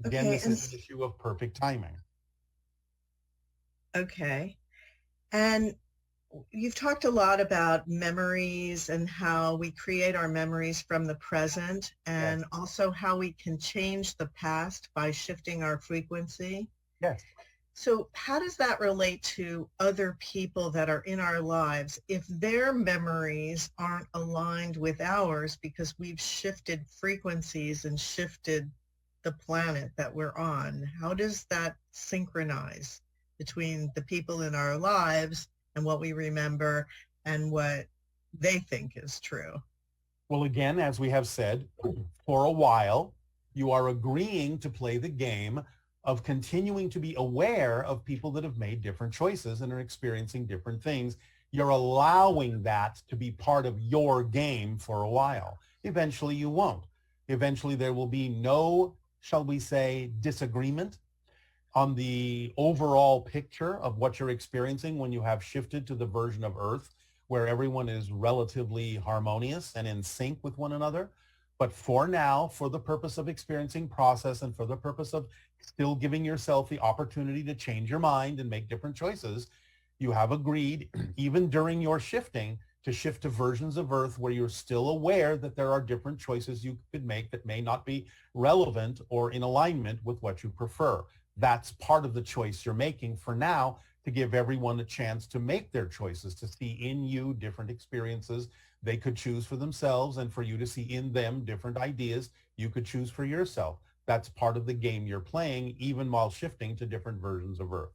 Again, Okay, this is an issue of perfect timing. okay. And you've talked a lot about memories and how we create our memories from the present, Yes, and also how we can change the past by shifting our frequency. yes. So how does that relate to other people that are in our lives if their memories aren't aligned with ours because we've shifted frequencies and shifted the planet that we're on? How does that synchronize between the people in our lives and what we remember and what they think is true? Well, again, as we have said, for a while, you are agreeing to play the game of continuing to be aware of people that have made different choices and are experiencing different things. You're allowing that to be part of your game for a while. Eventually, you won't. Eventually, there will be no, shall we say, disagreement on the overall picture of what you're experiencing when you have shifted to the version of Earth where everyone is relatively harmonious and in sync with one another. But for now, for the purpose of experiencing process and for the purpose of still giving yourself the opportunity to change your mind and make different choices, you have agreed, even during your shifting, to shift to versions of Earth where you're still aware that there are different choices you could make that may not be relevant or in alignment with what you prefer. That's part of the choice you're making for now, to give everyone a chance to make their choices, to see in you different experiences they could choose for themselves, and for you to see in them different ideas you could choose for yourself. That's part of the game you're playing, even while shifting to different versions of Earth.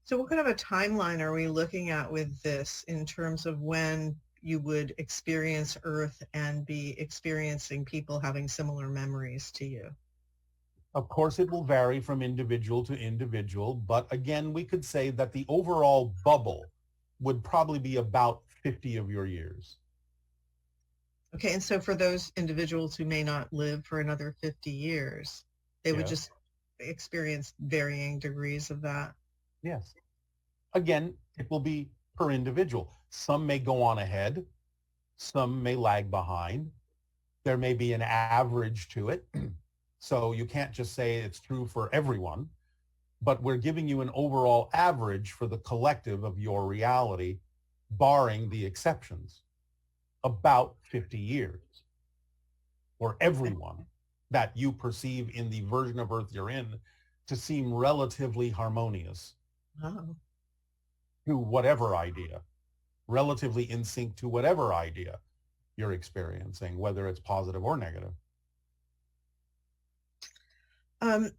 So what kind of a timeline are we looking at with this in terms of when you would experience Earth and be experiencing people having similar memories to you? Of course, it will vary from individual to individual, but again, we could say that the overall bubble would probably be about 50 of your years. Okay, and so for those individuals who may not live for another 50 years, they would Yes, just experience varying degrees of that. yes. Again, it will be per individual. Some may go on ahead, some may lag behind. There may be an average to it. So you can't just say it's true for everyone, but we're giving you an overall average for the collective of your reality, barring the exceptions, about 50 years for everyone that you perceive in the version of Earth you're in to seem relatively harmonious Oh. to whatever idea, relatively in sync to whatever idea you're experiencing, whether it's positive or negative.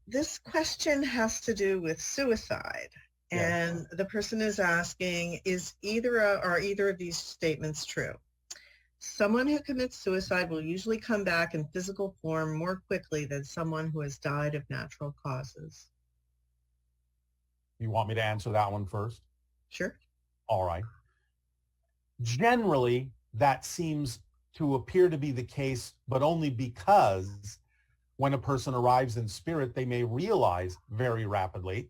This question has to do with suicide. Yes. And the person is asking, are either of these statements true? Someone who commits suicide will usually come back in physical form more quickly than someone who has died of natural causes. You want me to answer that one first? Sure. All right. Generally, that seems to appear to be the case, but only because when a person arrives in spirit, they may realize very rapidly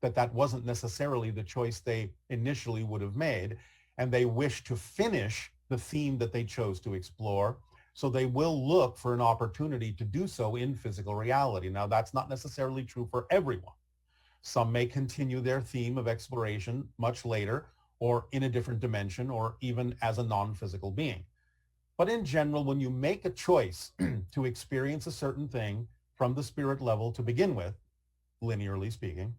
that that wasn't necessarily the choice they initially would have made, and they wish to finish the theme that they chose to explore. So they will look for an opportunity to do so in physical reality. Now, that's not necessarily true for everyone. Some may continue their theme of exploration much later, or in a different dimension, or even as a non-physical being. But in general, when you make a choice to experience a certain thing from the spirit level to begin with, linearly speaking,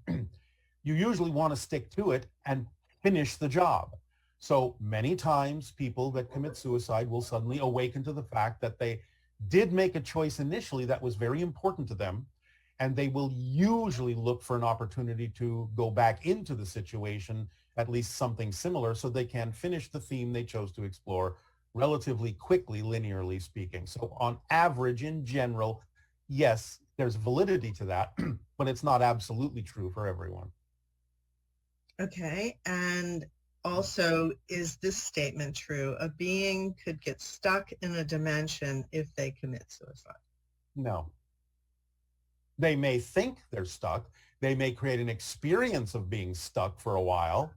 you usually want to stick to it and finish the job. So many times people that commit suicide will suddenly awaken to the fact that they did make a choice initially that was very important to them, and they will usually look for an opportunity to go back into the situation, at least something similar, so they can finish the theme they chose to explore relatively quickly, linearly speaking. So on average, in general, yes, there's validity to that, but it's not absolutely true for everyone. Okay. And also, is this statement true? A being could get stuck in a dimension if they commit suicide. No. They may think they're stuck. They may create an experience of being stuck for a while,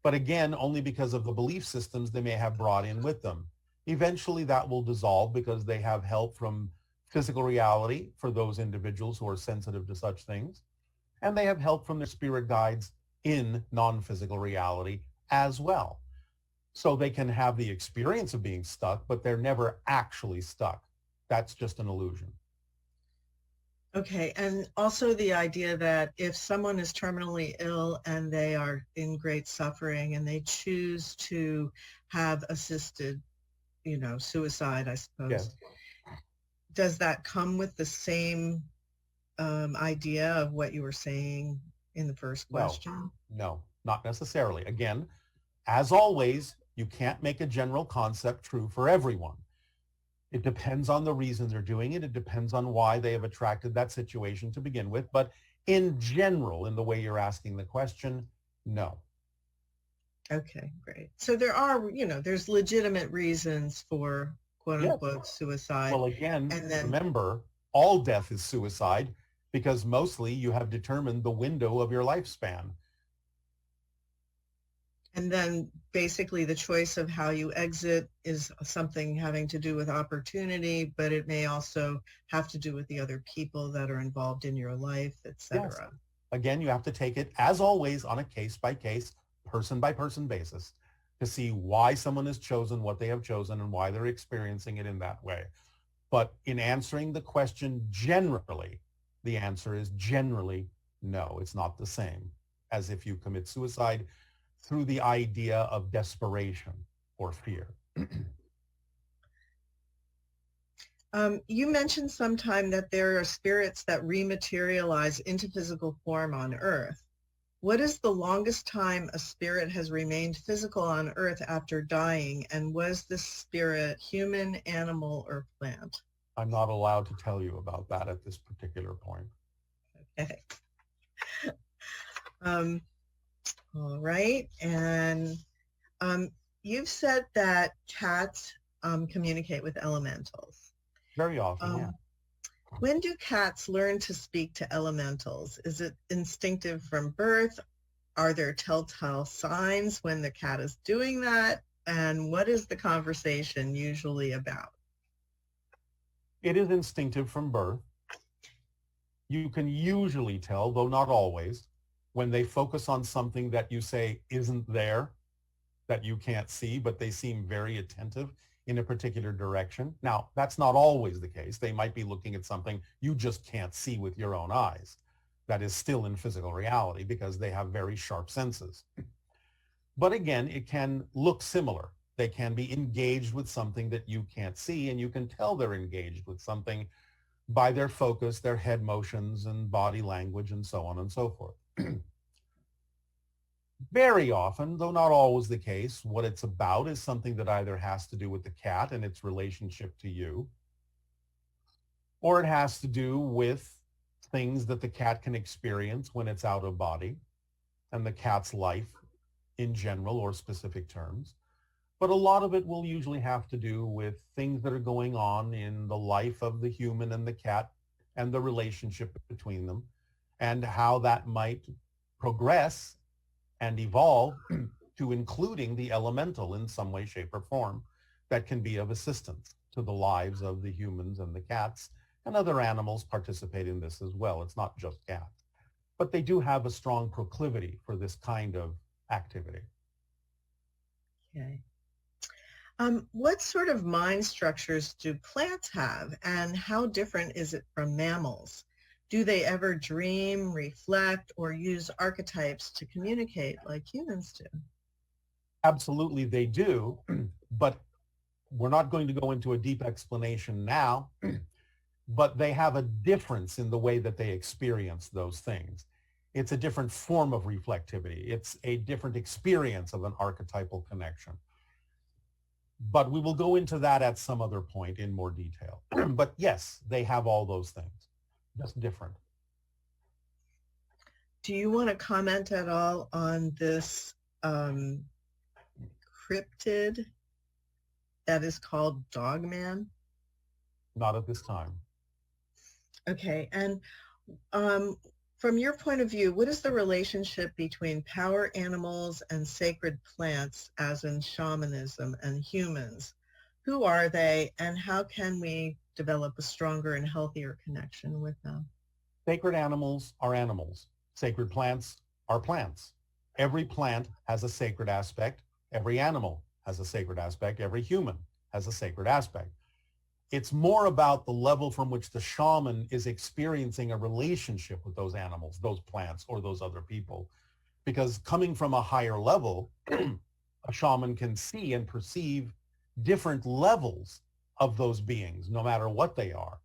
but again, only because of the belief systems they may have brought in with them. Eventually that will dissolve because they have help from physical reality for those individuals who are sensitive to such things. And they have help from their spirit guides in non-physical reality as well. So they can have the experience of being stuck, but they're never actually stuck. That's just an illusion. Okay, and also the idea that if someone is terminally ill and they are in great suffering and they choose to have assisted, suicide, I Yes. suppose, does that come with the same idea of what you were saying in the first question? No, not necessarily. Again, as always, you can't make a general concept true for everyone. It depends on the reason they're doing it. It depends on why they have attracted that situation to begin with. But in general, in the way you're asking the question, no. Okay, great. So there are, there's legitimate reasons for quote unquote suicide. Well, again, and then remember, all death is suicide because mostly you have determined the window of your lifespan. And then basically the choice of how you exit is something having to do with opportunity, but it may also have to do with the other people that are involved in your life, etc. Yes. Again, you have to take it, as always, on a case-by-case, person-by-person basis to see why someone has chosen what they have chosen and why they're experiencing it in that way. But in answering the question generally, the answer is generally no. It's not the same as if you commit suicide through the idea of desperation or fear. You mentioned sometime that there are spirits that rematerialize into physical form on Earth. What is the longest time a spirit has remained physical on Earth after dying? And was this spirit human, animal, or plant? I'm not allowed to tell you about that at this particular point. Okay. All right. And you've said that cats communicate with elementals. Very often, yeah. When do cats learn to speak to elementals? Is it instinctive from birth? Are there telltale signs when the cat is doing that? And what is the conversation usually about? It is instinctive from birth. You can usually tell, though not always, when they focus on something that you say isn't there, that you can't see, but they seem very attentive in a particular direction. Now, that's not always the case. They might be looking at something you just can't see with your own eyes. That is still in physical reality because they have very sharp senses. But again, it can look similar. They can be engaged with something that you can't see, and you can tell they're engaged with something by their focus, their head motions and body language and so on and so forth. Very often, though not always the case, what it's about is something that either has to do with the cat and its relationship to you, or it has to do with things that the cat can experience when it's out of body and the cat's life in general or specific terms. But a lot of it will usually have to do with things that are going on in the life of the human and the cat and the relationship between them and how that might progress and evolve to including the elemental in some way, shape, or form that can be of assistance to the lives of the humans and the cats, and other animals participate in this as well. It's not just cats. But they do have a strong proclivity for this kind of activity. Okay. What sort of mind structures do plants have, and how different is it from mammals? Do they ever dream, reflect, or use archetypes to communicate like humans do? Absolutely, they do, but we're not going to go into a deep explanation now, but they have a difference in the way that they experience those things. It's a different form of reflectivity. It's a different experience of an archetypal connection. But we will go into that at some other point in more detail. But yes, they have all those things, just different. Do you want to comment at all on this cryptid that is called Dogman? Not at this time. Okay, and from your point of view, what is the relationship between power animals and sacred plants, as in shamanism, and humans? Who are they, and how can we develop a stronger and healthier connection with them? Sacred animals are animals. Sacred plants are plants. Every plant has a sacred aspect. Every animal has a sacred aspect. Every human has a sacred aspect. It's more about the level from which the shaman is experiencing a relationship with those animals, those plants, or those other people. Because coming from a higher level, a shaman can see and perceive different levels of those beings, no matter what they are.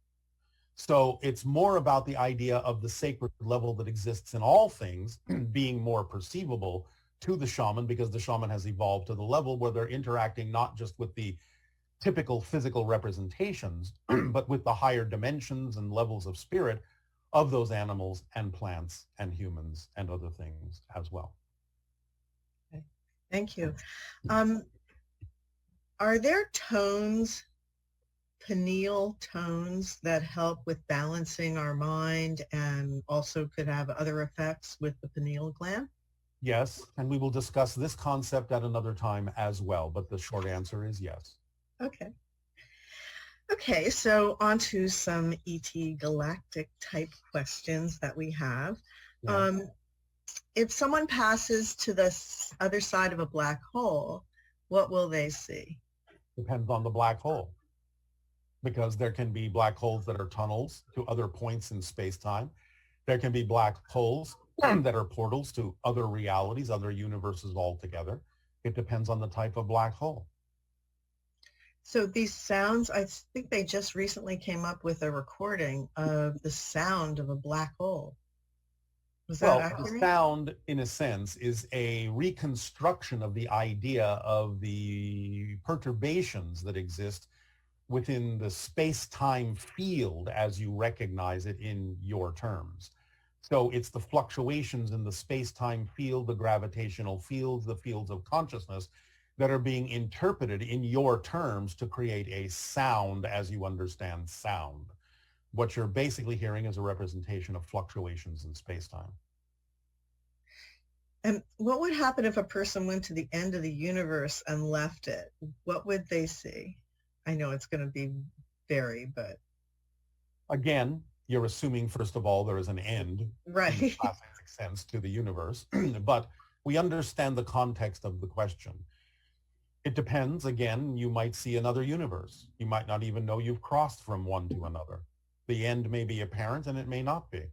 So it's more about the idea of the sacred level that exists in all things being more perceivable to the shaman, because the shaman has evolved to the level where they're interacting not just with the typical physical representations, but with the higher dimensions and levels of spirit of those animals and plants and humans and other things as well. Okay. Thank you. Are there tones, pineal tones, that help with balancing our mind and also could have other effects with the pineal gland? Yes, and we will discuss this concept at another time as well, but the short answer is yes. Okay. Okay, so on to some ET galactic type questions that we have. Yeah. If someone passes to the other side of a black hole, what will they see? Depends on the black hole, because there can be black holes that are tunnels to other points in space-time. There can be black holes that are portals to other realities, other universes altogether. It depends on the type of black hole. So these sounds, I think they just recently came up with a recording of the sound of a black hole. Was that Well, accurate? the sound, in a sense, is a reconstruction of the idea of the perturbations that exist within the space-time field as you recognize it in your terms. So it's the fluctuations in the space-time field, the gravitational fields, the fields of consciousness that are being interpreted in your terms to create a sound as you understand sound. What you're basically hearing is a representation of fluctuations in space-time. And what would happen if a person went to the end of the universe and left it? What would they see? I know it's going to be vary, but... Again, you're assuming, first of all, there is an end Right. in the classic sense to the universe, but we understand the context of the question. It depends. Again, you might see another universe. You might not even know you've crossed from one to another. The end may be apparent and it may not be.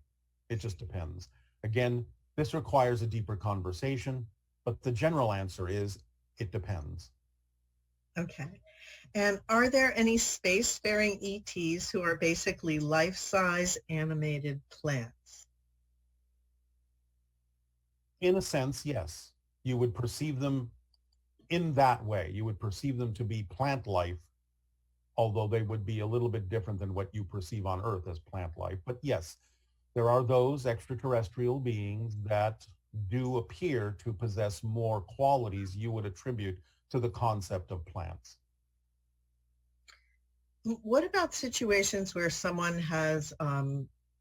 It just depends. Again, this requires a deeper conversation, but the general answer is it depends. Okay. And are there any spacefaring ETs who are basically life-size animated plants? In a sense, yes. You would perceive them in that way. You would perceive them to be plant life, although they would be a little bit different than what you perceive on Earth as plant life. But yes, there are those extraterrestrial beings that do appear to possess more qualities you would attribute to the concept of plants. What about situations where someone has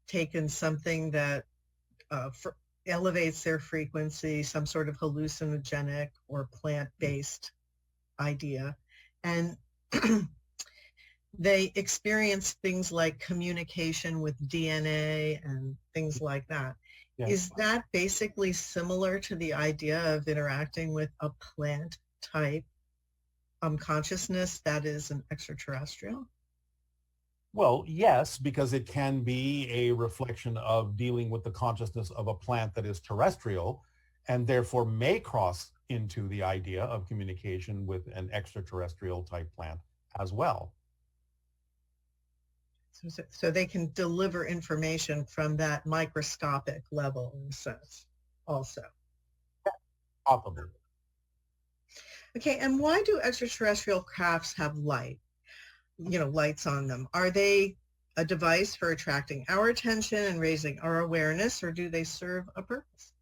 taken something that elevates their frequency, some sort of hallucinogenic or plant-based idea, and they experience things like communication with DNA and things like that? Yeah. Is that basically similar to the idea of interacting with a plant type consciousness that is an extraterrestrial? Well, yes, because it can be a reflection of dealing with the consciousness of a plant that is terrestrial and therefore may cross into the idea of communication with an extraterrestrial type plant as well. So they can deliver information from that microscopic level in a sense also. Possibly. Okay, and why do extraterrestrial crafts have light? Lights on them. Are they a device for attracting our attention and raising our awareness, or do they serve a purpose?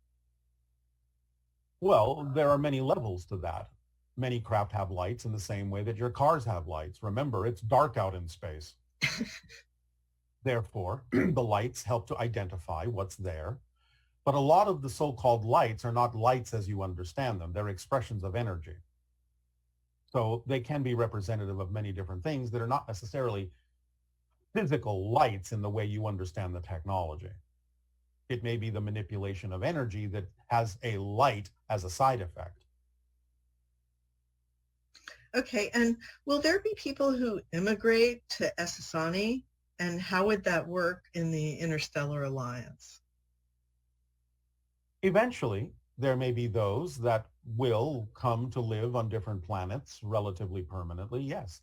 Well, there are many levels to that. Many craft have lights in the same way that your cars have lights. Remember, it's dark out in space. Therefore, the lights help to identify what's there. But a lot of the so-called lights are not lights as you understand them. They're expressions of energy. So they can be representative of many different things that are not necessarily physical lights in the way you understand the technology. It may be the manipulation of energy that has a light as a side effect. Okay, and will there be people who immigrate to Essassani, and how would that work in the Interstellar Alliance? Eventually, there may be those that will come to live on different planets relatively permanently, yes.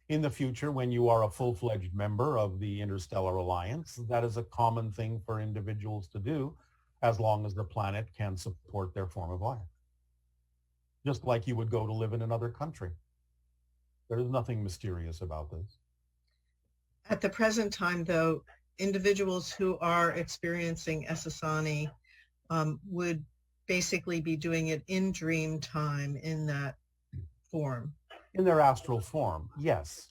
In the future, when you are a full-fledged member of the Interstellar Alliance, that is a common thing for individuals to do as long as the planet can support their form of life. Just like you would go to live in another country. There is nothing mysterious about this. At the present time, though, individuals who are experiencing Essassani would basically be doing it in dream time in that form. In their astral form, yes.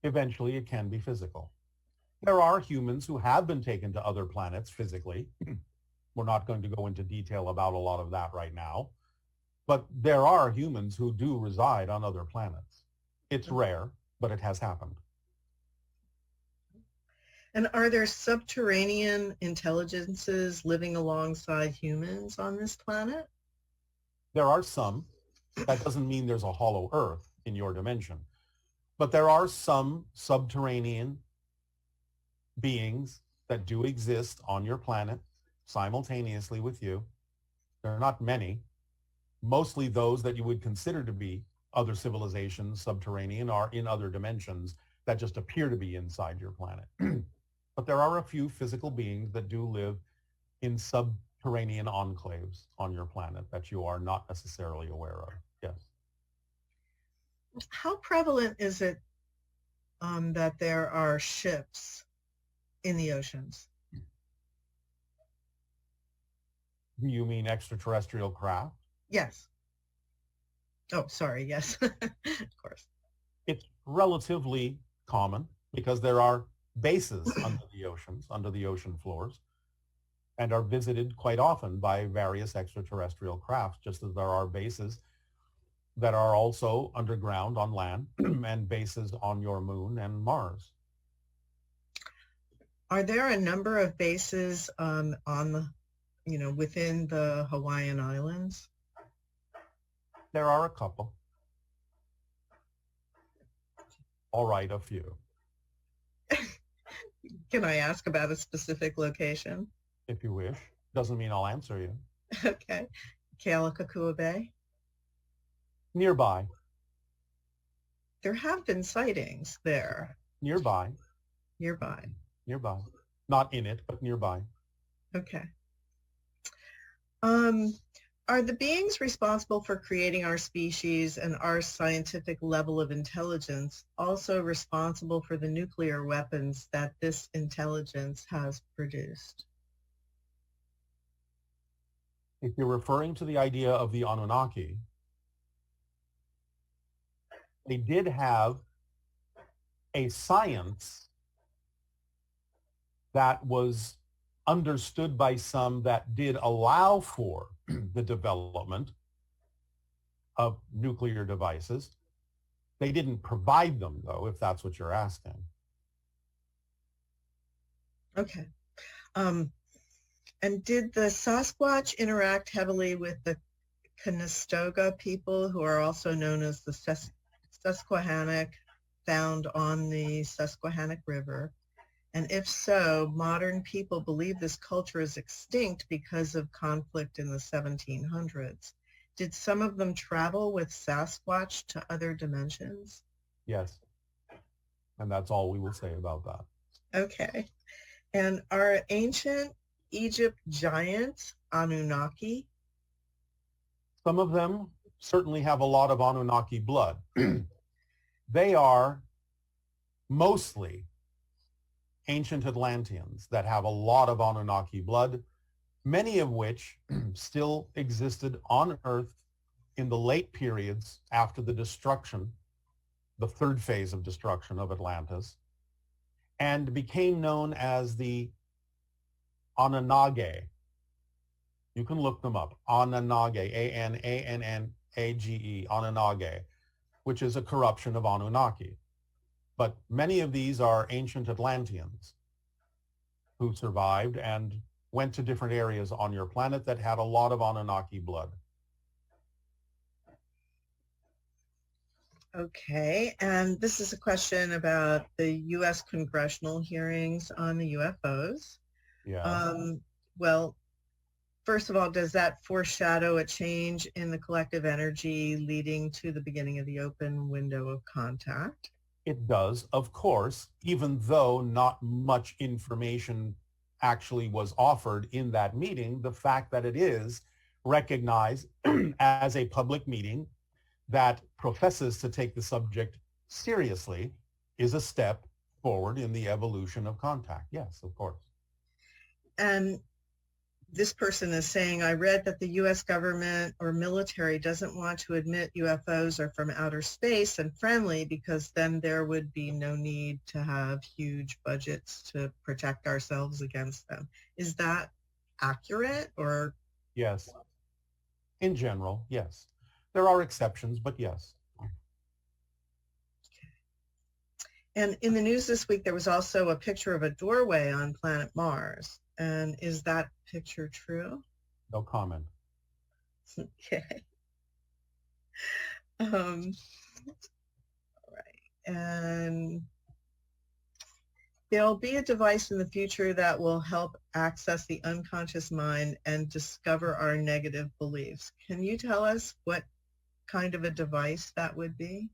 Eventually, it can be physical. There are humans who have been taken to other planets physically. We're not going to go into detail about a lot of that right now. But there are humans who do reside on other planets. It's rare, but it has happened. And are there subterranean intelligences living alongside humans on this planet? There are some. That doesn't mean there's a hollow earth in your dimension. But there are some subterranean beings that do exist on your planet simultaneously with you. There are not many. Mostly those that you would consider to be other civilizations, subterranean, are in other dimensions that just appear to be inside your planet. But there are a few physical beings that do live in subterranean enclaves on your planet that you are not necessarily aware of. Yes. How prevalent is it that there are ships in the oceans? Do you mean extraterrestrial craft? Yes. Oh, sorry. Yes, of course. It's relatively common because there are bases under the oceans, under the ocean floors, and are visited quite often by various extraterrestrial crafts, just as there are bases that are also underground on land and bases on your moon and Mars. Are there a number of bases within the Hawaiian Islands? There are a couple. All right, a few. Can I ask about a specific location? If you wish. Doesn't mean I'll answer you. Okay. Kealakekua Bay? Nearby. There have been sightings there. Nearby. Nearby. Nearby. Not in it, but nearby. Okay. Are the beings responsible for creating our species and our scientific level of intelligence also responsible for the nuclear weapons that this intelligence has produced? If you're referring to the idea of the Anunnaki, they did have a science that was understood by some that did allow for the development of nuclear devices. They didn't provide them, though, if that's what you're asking. Okay. And did the Sasquatch interact heavily with the Conestoga people, who are also known as the Susquehannock, found on the Susquehannock River? And if so, modern people believe this culture is extinct because of conflict in the 1700s. Did some of them travel with Sasquatch to other dimensions? Yes. And that's all we will say about that. Okay. And are ancient Egypt giants Anunnaki? Some of them certainly have a lot of Anunnaki blood. They are mostly ancient Atlanteans that have a lot of Anunnaki blood, many of which still existed on Earth in the late periods after the destruction, the third phase of destruction of Atlantis, and became known as the Anunnage. You can look them up. Anunnage, Anannage, Anunnage, which is a corruption of Anunnaki. But many of these are ancient Atlanteans who survived and went to different areas on your planet that had a lot of Anunnaki blood. Okay, and this is a question about the U.S. congressional hearings on the UFOs. Yeah. Well, first of all, does that foreshadow a change in the collective energy leading to the beginning of the open window of contact? It does, of course, even though not much information actually was offered in that meeting. The fact that it is recognized as a public meeting that professes to take the subject seriously is a step forward in the evolution of contact. Yes, of course. And this person is saying, I read that the U.S. government or military doesn't want to admit UFOs are from outer space and friendly because then there would be no need to have huge budgets to protect ourselves against them. Is that accurate or? Yes. In general, yes. There are exceptions, but yes. And in the news this week, there was also a picture of a doorway on planet Mars. And is that picture true? No comment. Okay. All right. And there'll be a device in the future that will help access the unconscious mind and discover our negative beliefs. Can you tell us what kind of a device that would be?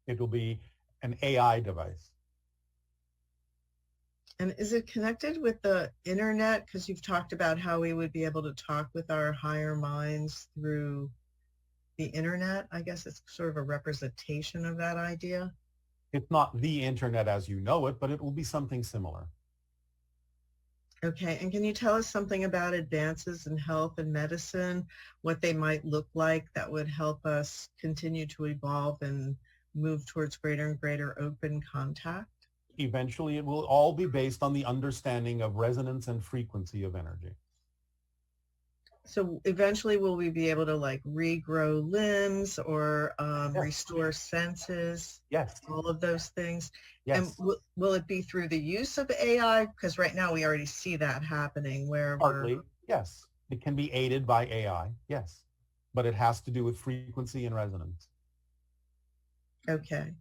It will be an AI device. And is it connected with the internet? Because you've talked about how we would be able to talk with our higher minds through the internet. I guess it's sort of a representation of that idea. It's not the internet as you know it, but it will be something similar. Okay, and can you tell us something about advances in health and medicine, what they might look like that would help us continue to evolve and move towards greater and greater open contact? Eventually, it will all be based on the understanding of resonance and frequency of energy. So eventually will we be able to like regrow limbs or Yes. restore senses? Yes. All of those things. Yes. And will it be through the use of AI? Because right now we already see that happening where Partly, yes. It can be aided by AI, yes. But it has to do with frequency and resonance. Okay.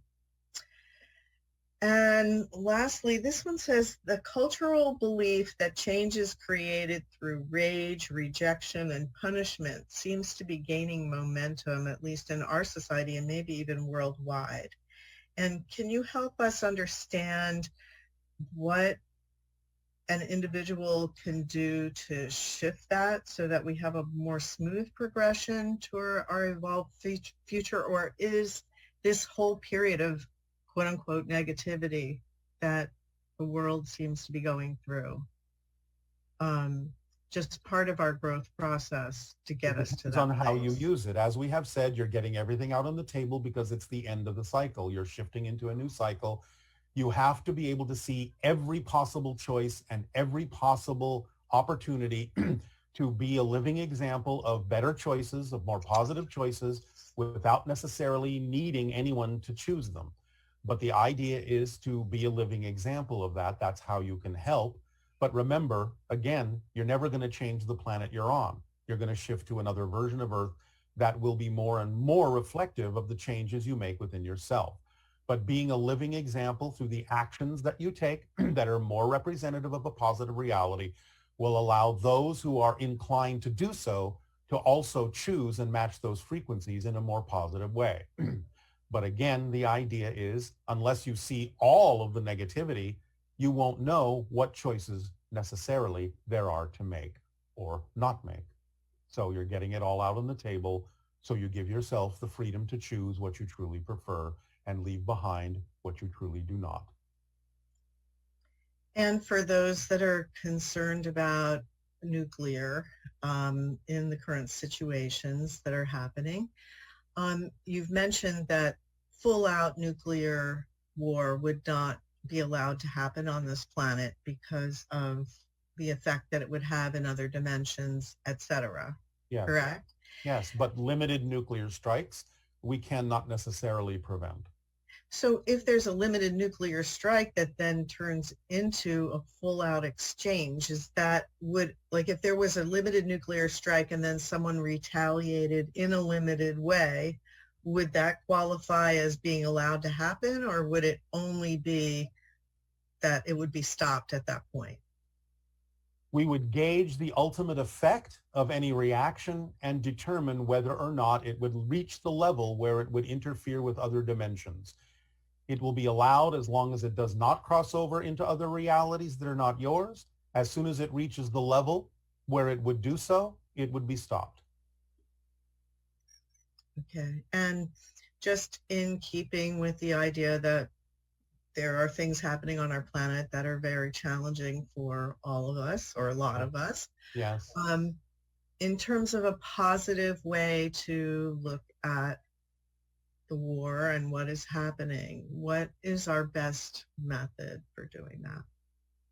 And lastly, this one says the cultural belief that change is created through rage, rejection, and punishment seems to be gaining momentum, at least in our society and maybe even worldwide. And can you help us understand what an individual can do to shift that so that we have a more smooth progression to our evolved future? Or is this whole period of quote unquote negativity that the world seems to be going through just part of our growth process to get us to that on how you place? use it. As we have said, you're getting everything out on the table because it's the end of the cycle. You're shifting into a new cycle. You have to be able to see every possible choice and every possible opportunity to be a living example of better choices, of more positive choices, without necessarily needing anyone to choose them. But the idea is to be a living example of that. That's how you can help. But remember, again, you're never going to change the planet you're on. You're going to shift to another version of Earth that will be more and more reflective of the changes you make within yourself. But being a living example through the actions that you take that are more representative of a positive reality will allow those who are inclined to do so to also choose and match those frequencies in a more positive way. But again, the idea is unless you see all of the negativity, you won't know what choices necessarily there are to make or not make. So you're getting it all out on the table. So you give yourself the freedom to choose what you truly prefer and leave behind what you truly do not. And for those that are concerned about nuclear in the current situations that are happening, you've mentioned that full-out nuclear war would not be allowed to happen on this planet because of the effect that it would have in other dimensions, etc. Yes. Correct? Yes, but limited nuclear strikes we cannot necessarily prevent. So if there's a limited nuclear strike that then turns into a full out exchange, is that would, like if there was a limited nuclear strike and then someone retaliated in a limited way, would that qualify as being allowed to happen, or would it only be that it would be stopped at that point? We would gauge the ultimate effect of any reaction and determine whether or not it would reach the level where it would interfere with other dimensions. It will be allowed as long as it does not cross over into other realities that are not yours. As soon as it reaches the level where it would do so, it would be stopped. Okay. And just in keeping with the idea that there are things happening on our planet that are very challenging for all of us, or a lot of us. Yes. In terms of a positive way to look at the war and what is happening, what is our best method for doing that?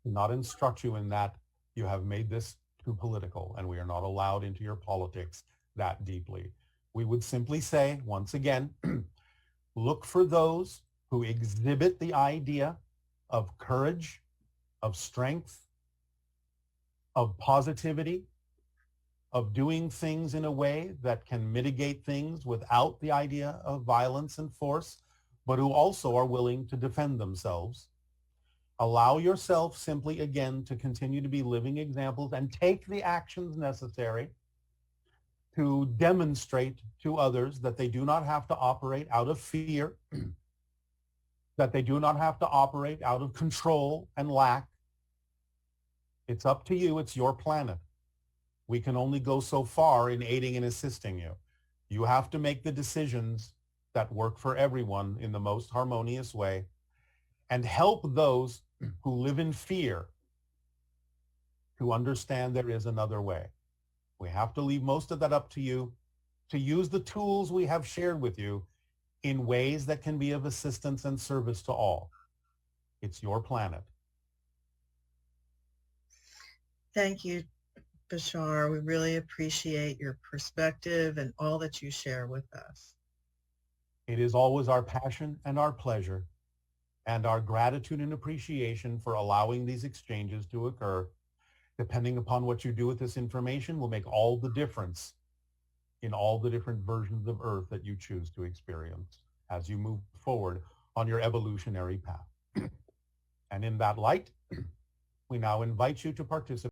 Not instruct you in that. You have made this too political, and we are not allowed into your politics that deeply. We would simply say, once again, look for those who exhibit the idea of courage, of strength, of positivity, of doing things in a way that can mitigate things without the idea of violence and force, but who also are willing to defend themselves. Allow yourself simply, again, to continue to be living examples and take the actions necessary to demonstrate to others that they do not have to operate out of fear, that they do not have to operate out of control and lack. It's up to you. It's your planet. We can only go so far in aiding and assisting you. You have to make the decisions that work for everyone in the most harmonious way and help those who live in fear to understand there is another way. We have to leave most of that up to you to use the tools we have shared with you in ways that can be of assistance and service to all. It's your planet. Thank you, Bashar. We really appreciate your perspective and all that you share with us. It is always our passion and our pleasure and our gratitude and appreciation for allowing these exchanges to occur. Depending upon what you do with this information will make all the difference in all the different versions of Earth that you choose to experience as you move forward on your evolutionary path. And in that light, we now invite you to participate